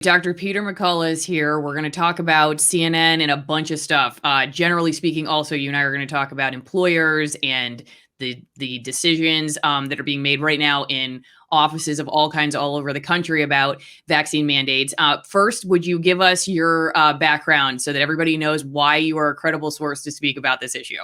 Dr. Peter McCullough is here. We're going to talk about CNN and a bunch of stuff. Generally speaking, also, you and I are going to talk about employers and the decisions that are being made right now in offices of all kinds all over the country about vaccine mandates. First, would you give us your background so that everybody knows why you are a credible source to speak about this issue?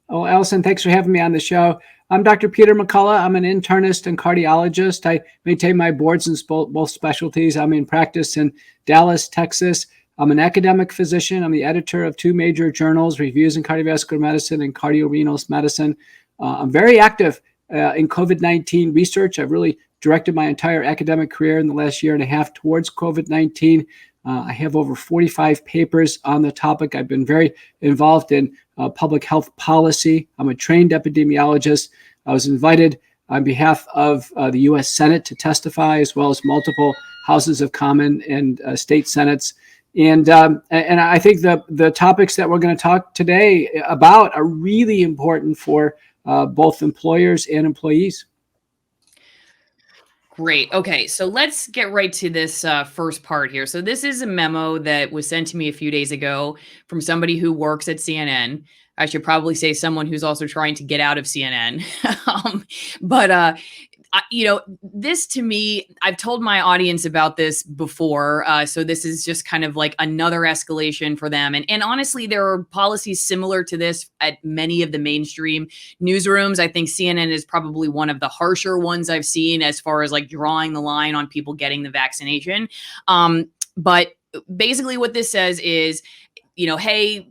Oh, Allison, thanks for having me on the show. I'm Dr. Peter McCullough. I'm an internist and cardiologist. I maintain my boards in both specialties. I'm in practice in Dallas, Texas. I'm an academic physician. I'm the editor of two major journals, Reviews in Cardiovascular Medicine and Cardiorenal Medicine. I'm very active in COVID-19 research. I've really directed my entire academic career in the last year and a half towards COVID-19. I have over 45 papers on the topic. I've been very involved in public health policy. I'm a trained epidemiologist. I was invited on behalf of the U.S. Senate to testify, as well as multiple Houses of Common and state Senates. And I think the topics that we're going to talk today about are really important for both employers and employees. Great. Okay, so let's get right to this first part here. So this is a memo that was sent to me a few days ago from somebody who works at CNN. I should probably say someone who's also trying to get out of CNN. This to me, I've told my audience about this before. So this is just kind of like another escalation for them. And honestly, there are policies similar to this at many of the mainstream newsrooms. I think CNN is probably one of the harsher ones I've seen as far as like drawing the line on people getting the vaccination. But basically what this says is, hey,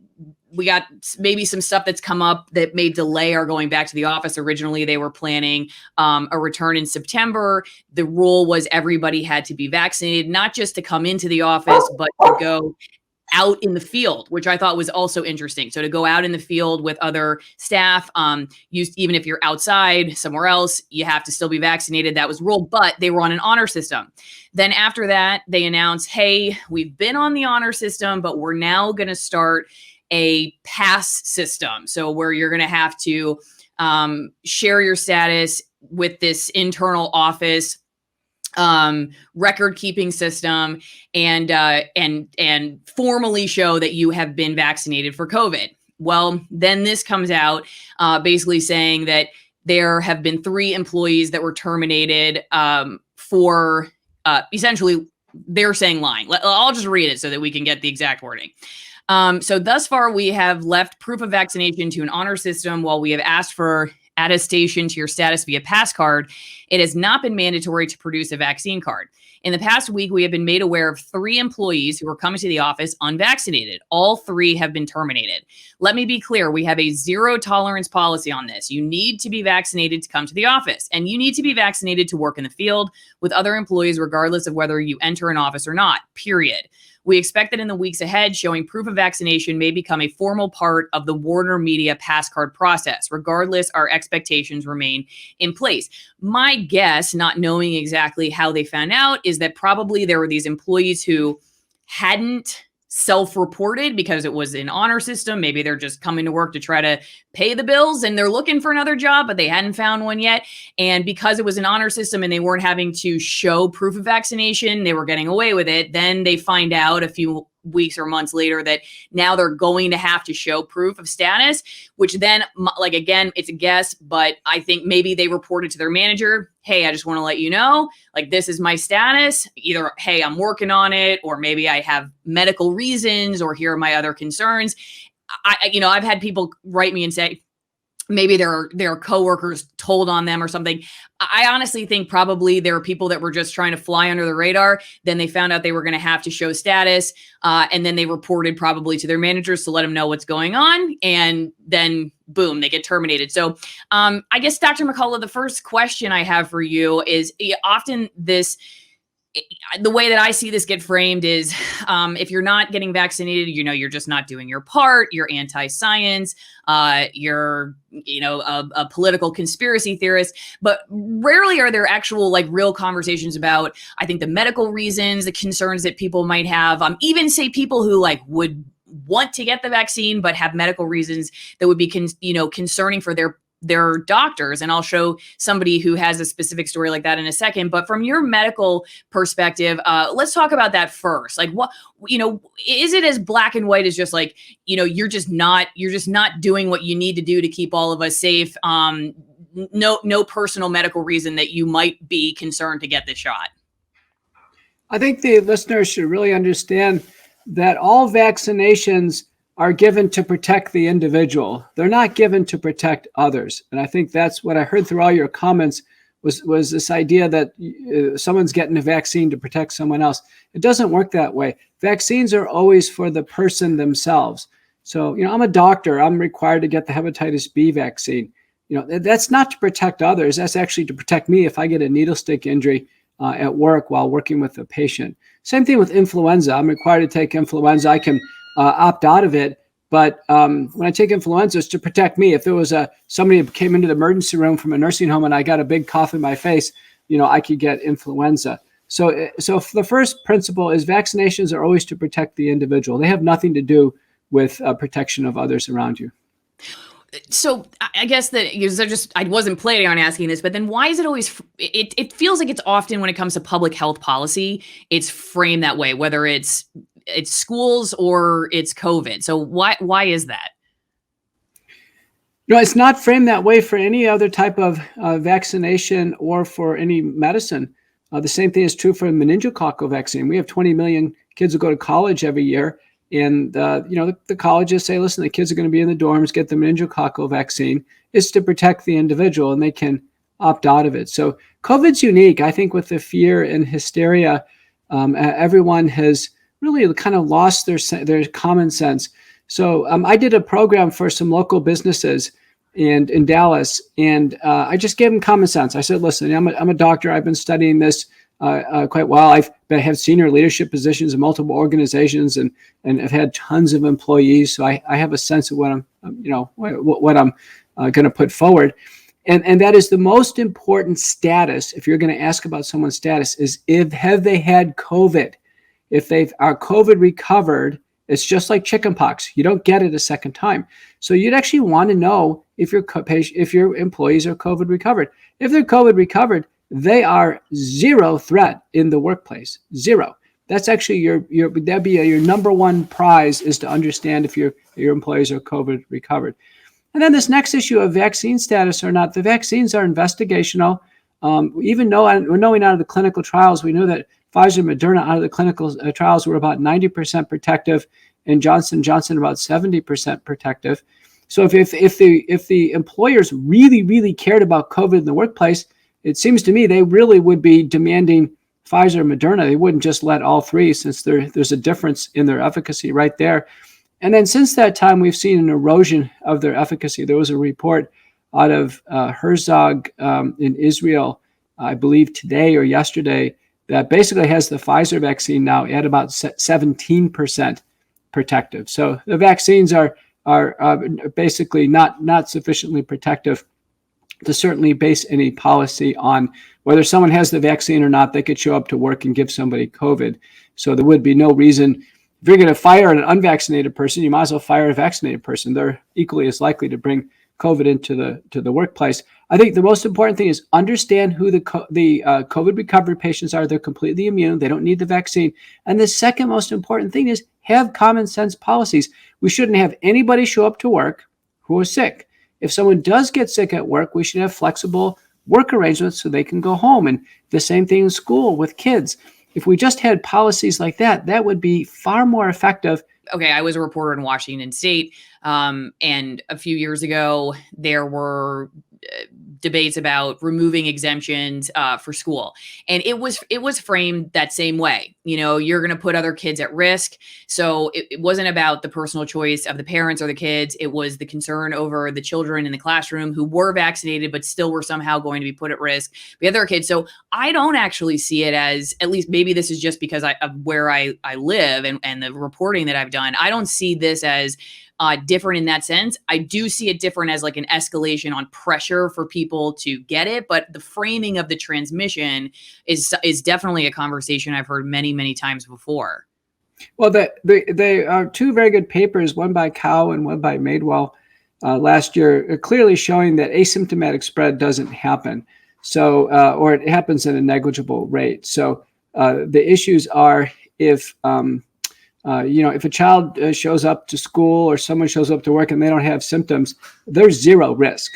we got maybe some stuff that's come up that may delay our going back to the office. Originally, they were planning a return in September. The rule was everybody had to be vaccinated, not just to come into the office, but to go out in the field, which I thought was also interesting. So to go out in the field with other staff, even if you're outside somewhere else, you have to still be vaccinated. That was ruled, but they were on an honor system. Then after that, they announced, hey, we've been on the honor system, but we're now going to start a pass system. So where you're going to have to share your status with this internal office record keeping system and formally show that you have been vaccinated for COVID. Well, then this comes out basically saying that there have been 3 employees that were terminated for essentially they're saying lying. I'll just read it so that we can get the exact wording. So thus far, we have left proof of vaccination to an honor system while we have asked for attestation to your status via pass card. It has not been mandatory to produce a vaccine card. In the past week, we have been made aware of 3 employees who are coming to the office unvaccinated. All 3 have been terminated. Let me be clear. We have a zero tolerance policy on this. You need to be vaccinated to come to the office, and you need to be vaccinated to work in the field with other employees, regardless of whether you enter an office or not, period. We expect that in the weeks ahead, showing proof of vaccination may become a formal part of the Warner Media pass card process. Regardless, our expectations remain in place. My guess, not knowing exactly how they found out, is that probably there were these employees who hadn't self-reported because it was an honor system. Maybe they're just coming to work to try to pay the bills and they're looking for another job, but they hadn't found one yet. And because it was an honor system and they weren't having to show proof of vaccination, they were getting away with it. Then they find out a few weeks or months later that now they're going to have to show proof of status, which then, like, again, it's a guess, but I think maybe they reported to their manager, hey, I just want to let you know, like, this is my status. Either, hey, I'm working on it, or maybe I have medical reasons, or here are my other concerns. I've had people write me and say, maybe their coworkers told on them or something. I honestly think probably there are people that were just trying to fly under the radar. Then they found out they were going to have to show status. And then they reported probably to their managers to let them know what's going on. And then boom, they get terminated. So I guess, Dr. McCullough, the first question I have for you is often the way that I see this get framed is if you're not getting vaccinated, you're just not doing your part. You're anti-science. You're, a political conspiracy theorist. But rarely are there actual, real conversations about, I think, the medical reasons, the concerns that people might have. Even say people who would want to get the vaccine but have medical reasons that would be concerning for their doctors. And I'll show somebody who has a specific story like that in a second. But from your medical perspective, let's talk about that first. Like, what, is it as black and white as just like, you're just not doing what you need to do to keep all of us safe? No personal medical reason that you might be concerned to get the shot. I think the listeners should really understand that all vaccinations are given to protect the individual. They're not given to protect others. And I think that's what I heard through all your comments was this idea that someone's getting a vaccine to protect someone else. It doesn't work that way. Vaccines are always for the person themselves. So, I'm a doctor. I'm required to get the hepatitis B vaccine. That's not to protect others. That's actually to protect me if I get a needle stick injury at work while working with a patient. Same thing with influenza. I'm required to take influenza. I can opt out of it, but when I take influenza, it's to protect me. If there was somebody who came into the emergency room from a nursing home and I got a big cough in my face, I could get influenza. So the first principle is vaccinations are always to protect the individual. They have nothing to do with protection of others around you. So I guess that I wasn't planning on asking this, but then why is it always, it feels like it's often when it comes to public health policy, it's framed that way, whether it's schools or it's COVID. So why is that? It's not framed that way for any other type of vaccination or for any medicine. The same thing is true for the meningococcal vaccine. We have 20 million kids who go to college every year. And, the colleges say, listen, the kids are going to be in the dorms, get the meningococcal vaccine. It's to protect the individual, and they can opt out of it. So COVID's unique. I think with the fear and hysteria, everyone has really kind of lost their common sense. So I did a program for some local businesses in Dallas, and I just gave them common sense. I said, listen, I'm a doctor. I've been studying this quite well. I have senior leadership positions in multiple organizations and have had tons of employees. So I have a sense of what I'm going to put forward. And that is the most important status. If you're going to ask about someone's status is have they had COVID? If they are COVID recovered, it's just like chickenpox. You don't get it a second time. So you'd actually want to know if your employees are COVID recovered. If they're COVID recovered, they are zero threat in the workplace. Zero. That's actually that'd be your number one prize, is to understand if your employees are COVID recovered. And then this next issue of vaccine status or not, the vaccines are investigational. Even knowing out of the clinical trials, we know that Pfizer and Moderna out of the clinical trials were about 90% protective, and Johnson & Johnson about 70% protective. So if the employers really, really cared about COVID in the workplace, it seems to me they really would be demanding Pfizer and Moderna. They wouldn't just let all three, since there's a difference in their efficacy right there. And then since that time, we've seen an erosion of their efficacy. There was a report out of Herzog in Israel, I believe today or yesterday, that basically has the Pfizer vaccine now at about 17% protective. So the vaccines are basically not sufficiently protective to certainly base any policy on whether someone has the vaccine or not. They could show up to work and give somebody COVID. So there would be no reason. If you're going to fire an unvaccinated person, you might as well fire a vaccinated person. They're equally as likely to bring COVID into the workplace. I think the most important thing is understand who the COVID recovered patients are. They're completely immune. They don't need the vaccine. And the second most important thing is have common sense policies. We shouldn't have anybody show up to work who is sick. If someone does get sick at work, we should have flexible work arrangements so they can go home. And the same thing in school with kids. If we just had policies like that, that would be far more effective. Okay, I was a reporter in Washington State, and a few years ago, there were debates about removing exemptions for school. And it was framed that same way. You're going to put other kids at risk. So it wasn't about the personal choice of the parents or the kids. It was the concern over the children in the classroom who were vaccinated, but still were somehow going to be put at risk. The other kids. So I don't actually see it as, at least maybe this is just because of where I live and the reporting that I've done. I don't see this as different in that sense. I do see it different as like an escalation on pressure for people to get it, but the framing of the transmission is definitely a conversation I've heard many, many times before. Well, they are two very good papers, one by Cow and one by Madewell, last year, clearly showing that asymptomatic spread doesn't happen. So, or it happens at a negligible rate. So the issues are if, if a child shows up to school or someone shows up to work and they don't have symptoms, there's zero risk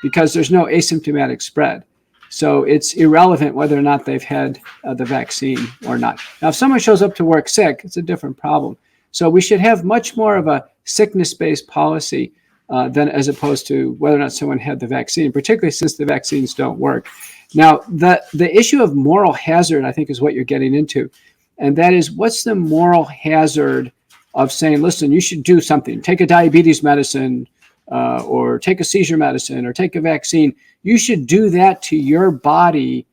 because there's no asymptomatic spread. So it's irrelevant whether or not they've had the vaccine or not. Now, if someone shows up to work sick, it's a different problem. So we should have much more of a sickness-based policy than as opposed to whether or not someone had the vaccine, particularly since the vaccines don't work. Now, the issue of moral hazard, I think, is what you're getting into. And that is, what's the moral hazard of saying, listen, you should do something, take a diabetes medicine or take a seizure medicine or take a vaccine. You should do that to your body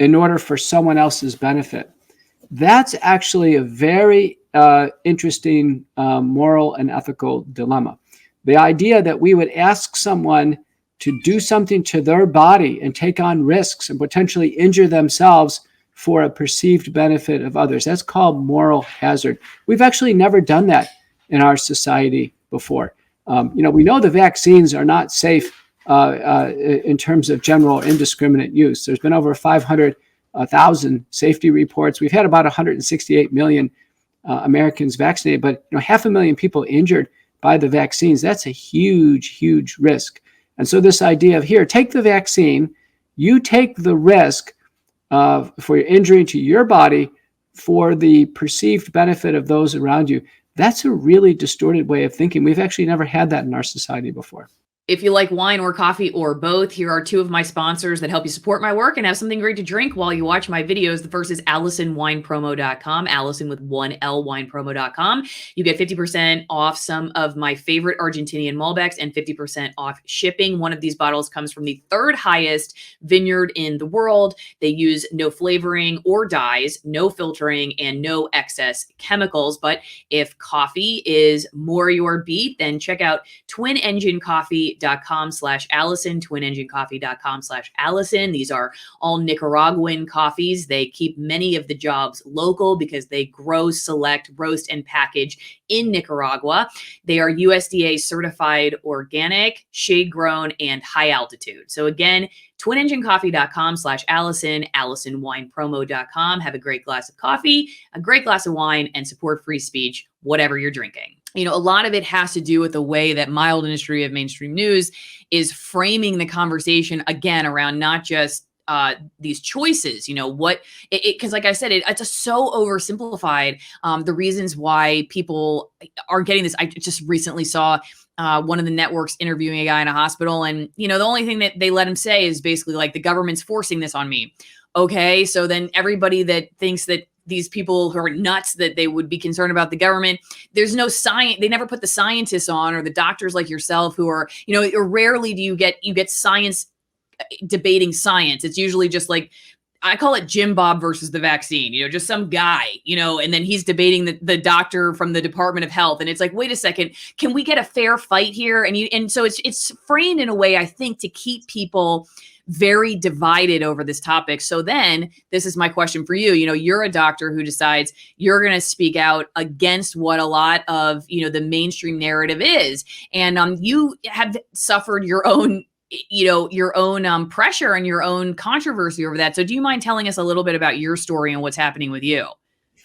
in order for someone else's benefit. That's actually a very interesting moral and ethical dilemma. The idea that we would ask someone to do something to their body and take on risks and potentially injure themselves for a perceived benefit of others. That's called moral hazard. We've actually never done that in our society before. We know the vaccines are not safe in terms of general indiscriminate use. There's been over 500,000 safety reports. We've had about 168 million Americans vaccinated, but 500,000 people injured by the vaccines. That's a huge, huge risk. And so this idea of, here, take the vaccine, you take the risk for injury to your body for the perceived benefit of those around you, that's a really distorted way of thinking. We've actually never had that in our society before. If you like wine or coffee or both, here are two of my sponsors that help you support my work and have something great to drink while you watch my videos. The first is AllisonWinePromo.com, Allison with 1L, winepromo.com. You get 50% off some of my favorite Argentinian Malbecs and 50% off shipping. One of these bottles comes from the third highest vineyard in the world. They use no flavoring or dyes, no filtering, and no excess chemicals. But if coffee is more your beat, then check out TwinEngineCoffee.com/Allison, TwinEngineCoffee.com/Allison. These are all Nicaraguan coffees. They keep many of the jobs local because they grow, select, roast, and package in Nicaragua. They are USDA certified organic, shade grown, and high altitude. So again, TwinEngineCoffee.com/Allison, AllisonWinePromo.com. Have a great glass of coffee, a great glass of wine, and support free speech, whatever you're drinking. A lot of it has to do with the way that my old industry of mainstream news is framing the conversation, again, around not just these choices, because like I said, it's just so oversimplified. The reasons why people are getting this. I just recently saw one of the networks interviewing a guy in a hospital, and the only thing that they let him say is basically like, the government's forcing this on me. Okay, so then everybody that thinks that these people who are nuts, that they would be concerned about the government, there's no science. They never put the scientists on, or the doctors like yourself who are, rarely do you get science debating science. It's usually just like, I call it Jim Bob versus the vaccine, just some guy, and then he's debating the doctor from the Department of Health. And it's like, wait a second, can we get a fair fight here? And so it's framed in a way, I think, to keep people very divided over this topic. So then this is my question for you. You're a doctor who decides you're going to speak out against what a lot of, the mainstream narrative is. And you have suffered your own pressure and your own controversy over that. So do you mind telling us a little bit about your story and what's happening with you?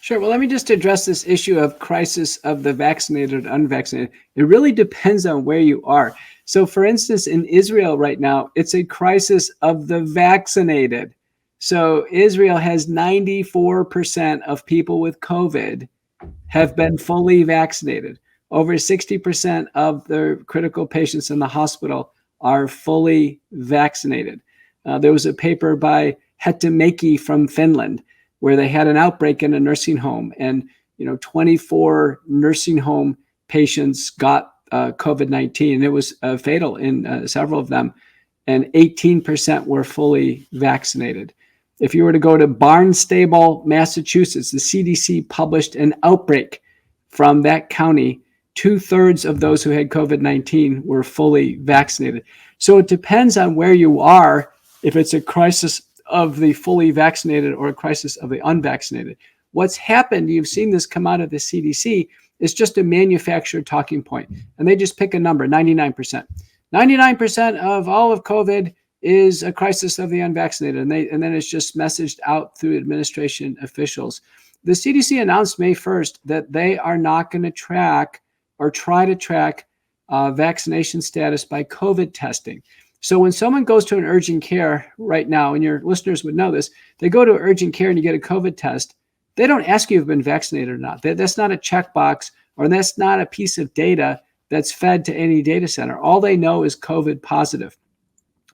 Sure. Well, let me just address this issue of crisis of the vaccinated or unvaccinated. It really depends on where you are. So, for instance, in Israel right now, it's a crisis of the vaccinated. So Israel has 94% of people with COVID have been fully vaccinated. Over 60% of the critical patients in the hospital are fully vaccinated. There was a paper by Hetemäki from Finland where they had an outbreak in a nursing home, and 24 nursing home patients got COVID-19, and it was fatal in several of them, and 18% were fully vaccinated. If you were to go to Barnstable, Massachusetts, the CDC published an outbreak from that county. 2/3 of those who had COVID-19 were fully vaccinated. So it depends on where you are, if it's a crisis of the fully vaccinated or a crisis of the unvaccinated. What's happened, you've seen this come out of the CDC, It's just a manufactured talking point. And they just pick a number, 99%. 99% of all of COVID is a crisis of the unvaccinated. And then it's just messaged out through administration officials. The CDC announced May 1st that they are not going to track or try to track vaccination status by COVID testing. So when someone goes to an urgent care right now, and your listeners would know this, they go to urgent care and you get a COVID test, they don't ask you if you've been vaccinated or not. That's not a checkbox, or that's not a piece of data that's fed to any data center. All they know is COVID positive.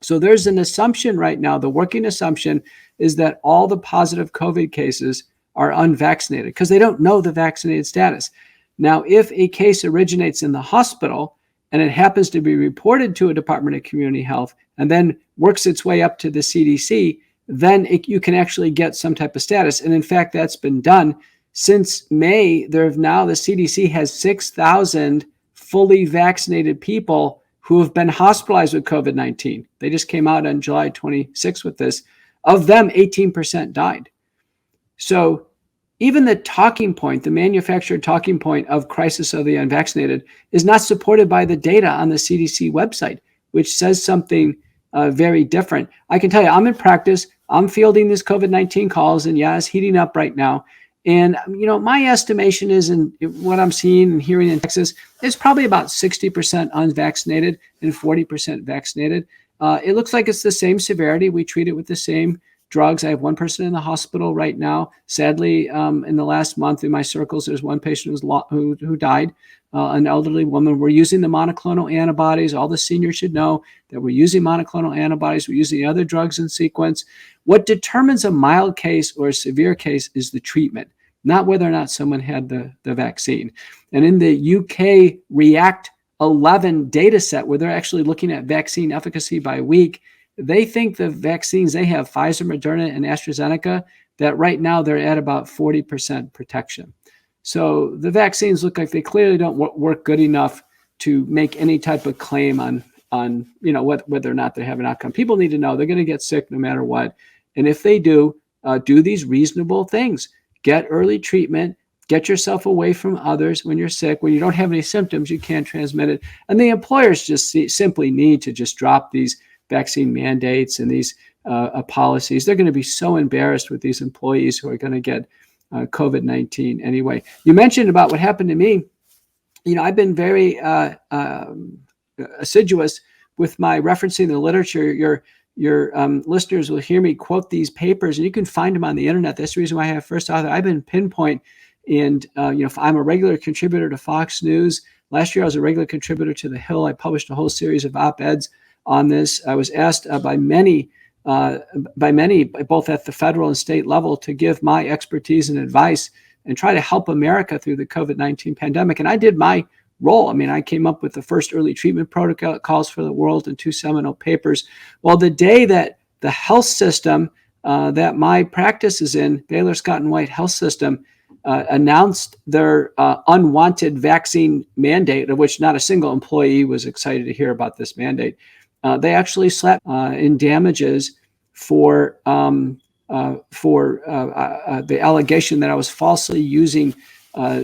So there's an assumption right now, the working assumption is that all the positive COVID cases are unvaccinated because they don't know the vaccinated status. Now, if a case originates in the hospital and it happens to be reported to a Department of Community Health and then works its way up to the CDC, then you can actually get some type of status. And in fact, that's been done since May. The CDC has 6,000 fully vaccinated people who have been hospitalized with COVID-19. They just came out on July 26th with this. Of them, 18% died. So even the talking point, the manufactured talking point of crisis of the unvaccinated is not supported by the data on the CDC website, which says something very different. I can tell you, I'm in practice. I'm fielding these COVID-19 calls, and yeah, it's heating up right now. And, my estimation is, in what I'm seeing and hearing in Texas, it's probably about 60% unvaccinated and 40% vaccinated. It looks like it's the same severity. We treat it with the same drugs. I have one person in the hospital right now. Sadly, in the last month in my circles, there's one patient who died, an elderly woman. We're using the monoclonal antibodies. All the seniors should know that we're using monoclonal antibodies. We're using other drugs in sequence. What determines a mild case or a severe case is the treatment, not whether or not someone had the vaccine. And in the UK REACT 11 data set, where they're actually looking at vaccine efficacy by week, they think the vaccines they have, Pfizer, Moderna, and AstraZeneca, that right now they're at about 40% protection. So the vaccines look like they clearly don't work good enough to make any type of claim on whether or not they have an outcome. People need to know they're going to get sick no matter what. And if they do these reasonable things. Get early treatment, get yourself away from others when you're sick. When you don't have any symptoms, you can't transmit it. And the employers just simply need to just drop these vaccine mandates and these policies. They're going to be so embarrassed with these employees who are going to get COVID-19 anyway. You mentioned about what happened to me. I've been very assiduous with my referencing the literature. Your listeners will hear me quote these papers, and you can find them on the internet. That's the reason why I have First Author. I've been pinpoint, and I'm a regular contributor to Fox News. Last year, I was a regular contributor to The Hill. I published a whole series of op-eds on this. I was asked by many, both at the federal and state level, to give my expertise and advice and try to help America through the COVID-19 pandemic. And I did my role. I came up with the first early treatment protocols for the world and 2 seminal papers. Well, the day that the health system that my practice is in, Baylor Scott and White Health System, announced their unwanted vaccine mandate, of which not a single employee was excited to hear about this mandate, they actually slapped in damages for the allegation that I was falsely using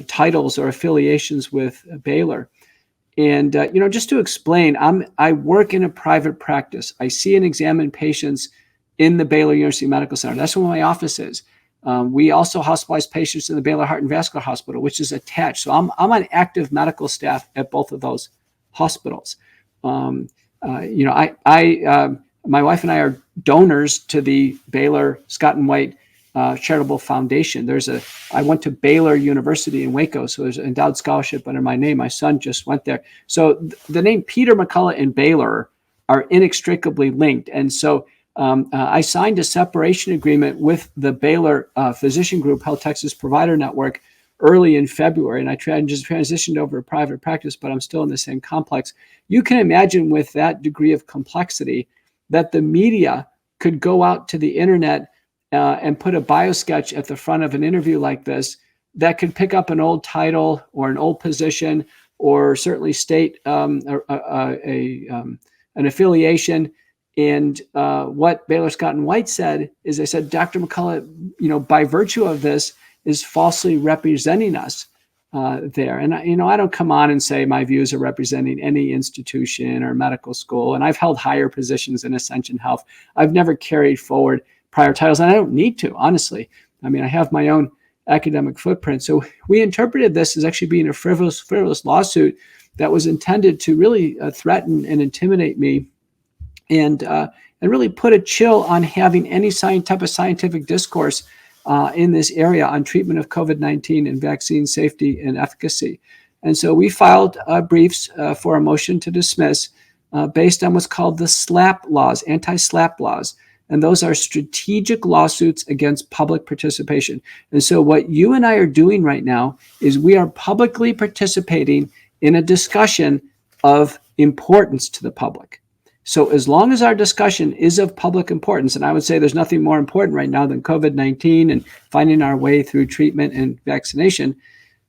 titles or affiliations with Baylor. And, just to explain, I work in a private practice. I see and examine patients in the Baylor University Medical Center. That's where my office is. We also hospitalize patients in the Baylor Heart and Vascular Hospital, which is attached. So I'm on active medical staff at both of those hospitals. My wife and I are donors to the Baylor Scott and White Charitable Foundation. I went to Baylor University in Waco, so there's an endowed scholarship under my name. My son just went there. So the name Peter McCullough and Baylor are inextricably linked. And so I signed a separation agreement with the Baylor Physician Group Health Texas Provider Network early in February, and I just transitioned over to private practice, but I'm still in the same complex. You can imagine with that degree of complexity that the media could go out to the internet and put a bio sketch at the front of an interview like this that could pick up an old title or an old position, or certainly state an affiliation. And what Baylor Scott and White said is, they said, Dr. McCullough, by virtue of this, is falsely representing us. there. And, I don't come on and say my views are representing any institution or medical school. And I've held higher positions in Ascension Health. I've never carried forward prior titles, and I don't need to, honestly. I mean, I have my own academic footprint. So we interpreted this as actually being a frivolous lawsuit that was intended to really threaten and intimidate me and really put a chill on having any type of scientific discourse in this area on treatment of COVID-19 and vaccine safety and efficacy. And so we filed briefs for a motion to dismiss based on what's called the SLAPP laws, anti-SLAPP laws. And those are strategic lawsuits against public participation. And so what you and I are doing right now is we are publicly participating in a discussion of importance to the public. So as long as our discussion is of public importance, and I would say there's nothing more important right now than COVID-19 and finding our way through treatment and vaccination,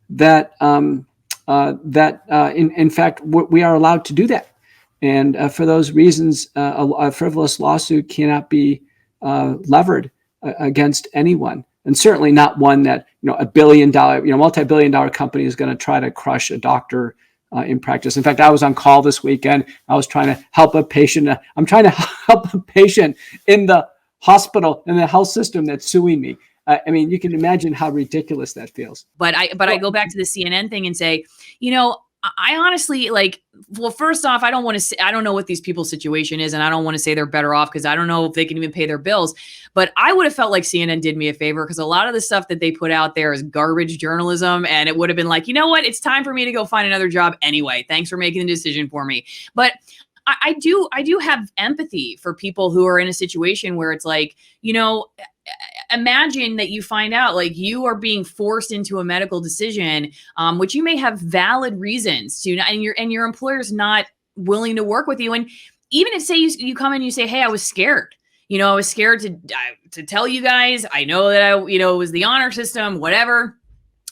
that in fact, we are allowed to do that. And for those reasons, a frivolous lawsuit cannot be levered against anyone, and certainly not one that a billion-dollar, multi-billion-dollar company is going to try to crush a doctor in practice. In fact, I was on call this weekend. I was trying to help a patient. I'm trying to help a patient in the hospital, in the health system that's suing me. I mean, you can imagine how ridiculous that feels. But I go back to the CNN thing and say, I honestly well, first off, I don't know what these people's situation is, and I don't want to say they're better off because I don't know if they can even pay their bills. But I would have felt like CNN did me a favor because a lot of the stuff that they put out there is garbage journalism. And it would have been like, you know what? It's time for me to go find another job anyway. Thanks for making the decision for me. But I do have empathy for people who are in a situation where it's like, imagine that you find out like you are being forced into a medical decision, which you may have valid reasons to, and your employer's not willing to work with you. And even if say you come in and you say, hey, I was scared. I was scared to tell you guys. I know that it was the honor system, whatever.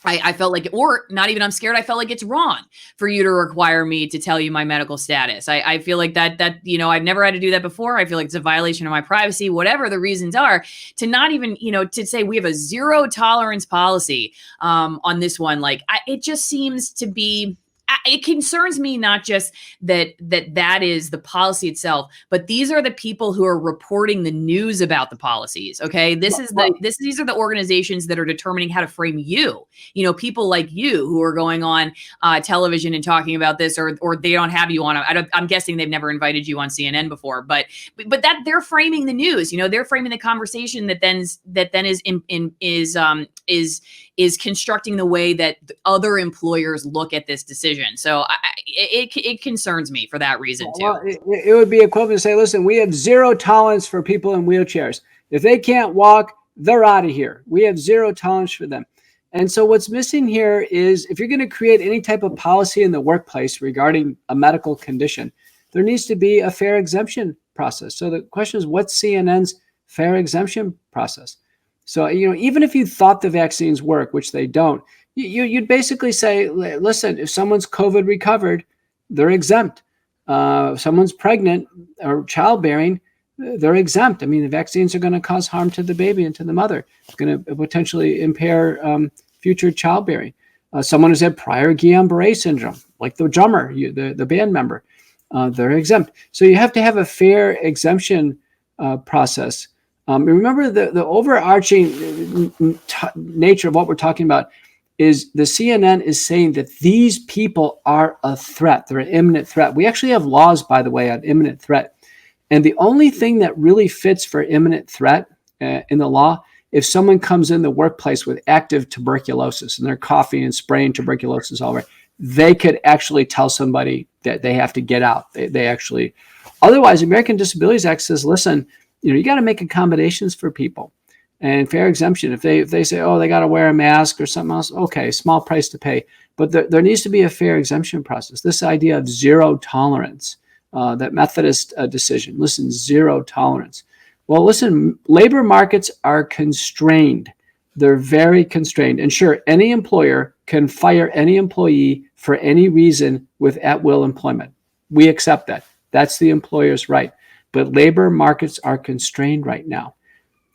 I felt like, or not even I'm scared. I felt like it's wrong for you to require me to tell you my medical status. I feel like that, I've never had to do that before. I feel like it's a violation of my privacy, whatever the reasons are, to not even, to say we have a zero tolerance policy on this one. It just seems to be, it concerns me not just that is the policy itself, but these are the people who are reporting the news about the policies. Okay, these are the organizations that are determining how to frame you. People like you who are going on television and talking about this, or they don't have you on. I'm guessing they've never invited you on CNN before, but that they're framing the news. They're framing the conversation that then is constructing the way that other employers look at this decision. So it concerns me for that reason too. Well, it would be equivalent to say, listen, we have zero tolerance for people in wheelchairs. If they can't walk, they're out of here. We have zero tolerance for them. And so what's missing here is if you're going to create any type of policy in the workplace regarding a medical condition, there needs to be a fair exemption process. So the question is, what's CNN's fair exemption process? So, even if you thought the vaccines work, which they don't, you'd basically say, listen, if someone's COVID recovered, they're exempt. Someone's pregnant or childbearing, they're exempt. I mean, the vaccines are going to cause harm to the baby and to the mother. It's going to potentially impair future childbearing. Someone who's had prior Guillain-Barré syndrome, like the drummer, the band member, they're exempt. So you have to have a fair exemption process. Remember the overarching nature of what we're talking about is the CNN is saying that these people are a threat. They're an imminent threat. We actually have laws, by the way, on imminent threat. And the only thing that really fits for imminent threat in the law, if someone comes in the workplace with active tuberculosis and they're coughing and spraying tuberculosis all right, they could actually tell somebody that they have to get out. They actually, otherwise, American Disabilities Act says, listen, you got to make accommodations for people and fair exemption. If they say, oh, they got to wear a mask or something else, okay, small price to pay. But there needs to be a fair exemption process. This idea of zero tolerance, that Methodist decision, listen, zero tolerance. Well, listen, labor markets are constrained. They're very constrained. And sure, any employer can fire any employee for any reason with at-will employment. We accept that. That's the employer's right. But labor markets are constrained right now.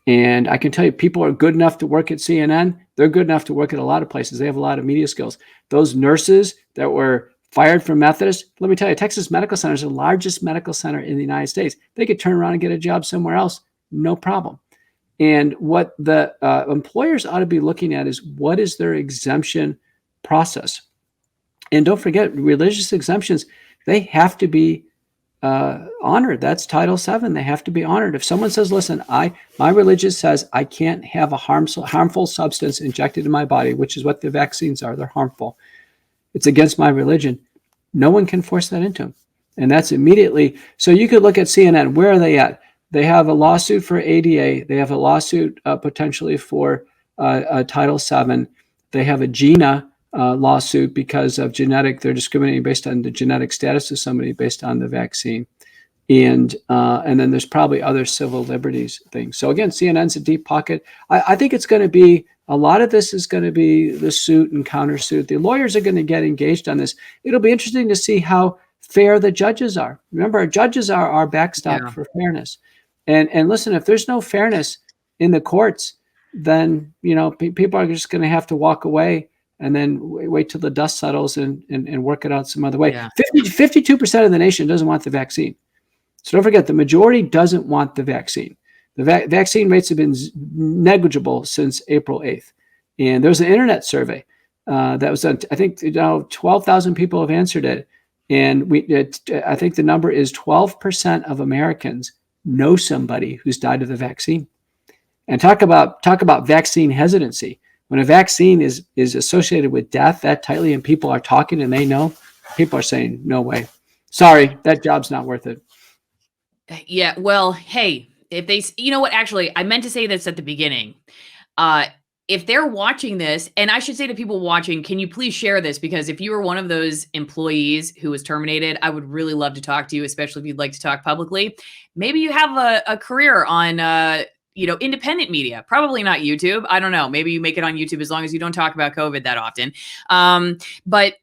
And I can tell you, people are good enough to work at CNN. They're good enough to work at a lot of places. They have a lot of media skills. Those nurses that were fired from Methodist, let me tell you, Texas Medical Center is the largest medical center in the United States. They could turn around and get a job somewhere else, no problem. And what the employers ought to be looking at is, what is their exemption process? And don't forget, religious exemptions, they have to be honored. That's Title VII. They have to be honored. If someone says, listen, my religion says I can't have a harmful substance injected in my body, which is what the vaccines are. They're harmful. It's against my religion. No one can force that into them. And that's immediately. So you could look at CNN. Where are they at? They have a lawsuit for ADA. They have a lawsuit potentially for Title VII. They have a GINA lawsuit because of they're discriminating based on the genetic status of somebody based on the vaccine. And then there's probably other civil liberties things. So again, CNN's a deep pocket. I think it's going to be, a lot of this is going to be the suit and countersuit. The lawyers are going to get engaged on this. It'll be interesting to see how fair the judges are. Remember, our judges are our backstop for fairness. And listen, if there's no fairness in the courts, then people are just going to have to walk away and then wait till the dust settles and work it out some other way. Yeah. 52% of the nation doesn't want the vaccine. So don't forget, the majority doesn't want the vaccine. The vaccine rates have been negligible since April 8th. And there was an internet survey that was done. I think 12,000 people have answered it. And I think the number is 12% of Americans know somebody who's died of the vaccine. And talk about vaccine hesitancy. When a vaccine is associated with death that tightly and people are talking and they know, people are saying, no way. Sorry, that job's not worth it. Yeah, well, hey, if they, what, actually, I meant to say this at the beginning. If they're watching this, and I should say to people watching, can you please share this? Because if you were one of those employees who was terminated, I would really love to talk to you, especially if you'd like to talk publicly. Maybe you have a career on, independent media, probably not YouTube. I don't know. Maybe you make it on YouTube as long as you don't talk about COVID that often. But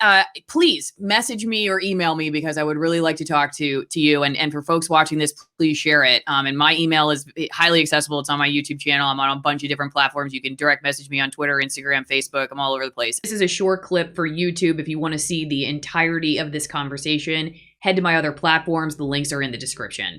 please message me or email me, because I would really like to talk to you. And for folks watching this, please share it. And my email is highly accessible. It's on my YouTube channel. I'm on a bunch of different platforms. You can direct message me on Twitter, Instagram, Facebook. I'm all over the place. This is a short clip for YouTube. If you want to see the entirety of this conversation, head to my other platforms. The links are in the description.